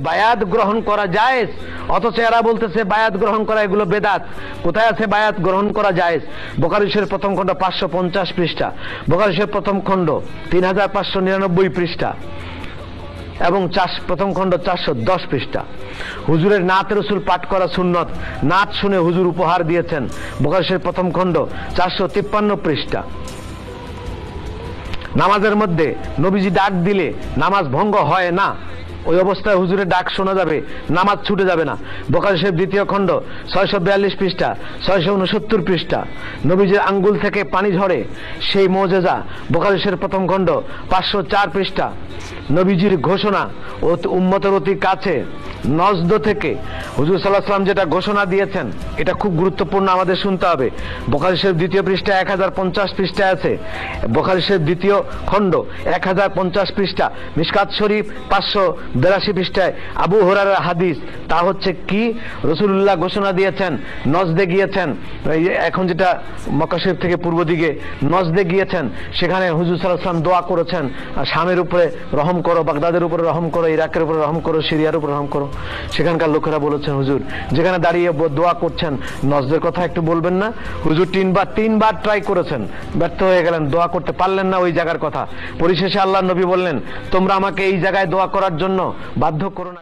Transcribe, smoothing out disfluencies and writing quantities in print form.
বায়াত গ্রহণ করা জায়েজ, অথচ এরা বলতেছে বায়াত গ্রহণ করা এগুলো বেদাত। কোথায় আছে বায়াত গ্রহণ করা জায়েজ? বুখারী শরীফের প্রথম খণ্ড 550 পৃষ্ঠা, বুখারী শরীফের প্রথম খণ্ড 3599 পৃষ্ঠা এবং প্রথম খণ্ড 410 পৃষ্ঠা। হুজুরের নাত রসুল পাঠ করা সুন্নত, নাত শুনে হুজুর উপহার দিয়েছেন, বুখারী শরীফ প্রথম খণ্ড 453 পৃষ্ঠা। নামাজের মধ্যে নবীজি ডাক দিলে নামাজ ভঙ্গ হয় না, ওই অবস্থায় হুজুরের ডাক শোনা যাবে, নামাজ ছুটে যাবে না। বুখারী শরীফ দ্বিতীয় খণ্ড 642 পৃষ্ঠা, 669 পৃষ্ঠা। নবীজির আঙ্গুল থেকে পানি ঝরে সেই মুজিজা, বুখারী শরীফ প্রথম খণ্ড 504 পৃষ্ঠা। নবীজির ঘোষণা উম্মতের অতি কাছে নজদ থেকে হুজুর সাল্লাল্লাহু আলাইহি ওয়াসাল্লাম যেটা ঘোষণা দিয়েছেন, এটা খুব গুরুত্বপূর্ণ, আমাদের শুনতে হবে। বুখারী শরীফ দ্বিতীয় পৃষ্ঠা 1050 পৃষ্ঠায় আছে, বুখারী শরীফ দ্বিতীয় খণ্ড 1050 পৃষ্ঠা। মিশকাত শরীফ 582 পৃষ্ঠায় আবু হুরায়রার হাদিস, তা হচ্ছে কি, রাসূলুল্লাহ ঘোষণা দিয়েছেন, নজদে গিয়েছেন, এখন যেটা মক্কা শরীফ থেকে পূর্ব দিকে নজদে গিয়েছেন, সেখানে হুজুর সাল্লাল্লাহু আলাইহি ওয়াসাল্লাম দোয়া করেছেন, শামের উপরে রহম করো, বাগদাদের উপরে রহম করো, ইরাকের উপরে রহম করো, সিরিয়ার উপরে রহম করো। সেখানকার লোকেরা বলেছেন, হুজুর যেখানে দাঁড়িয়ে দোয়া করছেন নজদের কথা একটু বলবেন না? হুজুর তিনবার ট্রাই করেছেন, ব্যর্থ হয়ে গেলেন, দোয়া করতে পারলেন না ওই জায়গার কথা। পরিশেষে আল্লাহর নবী বললেন, তোমরা আমাকে এই জায়গায় দোয়া করার জন্য বাধ্য করো না।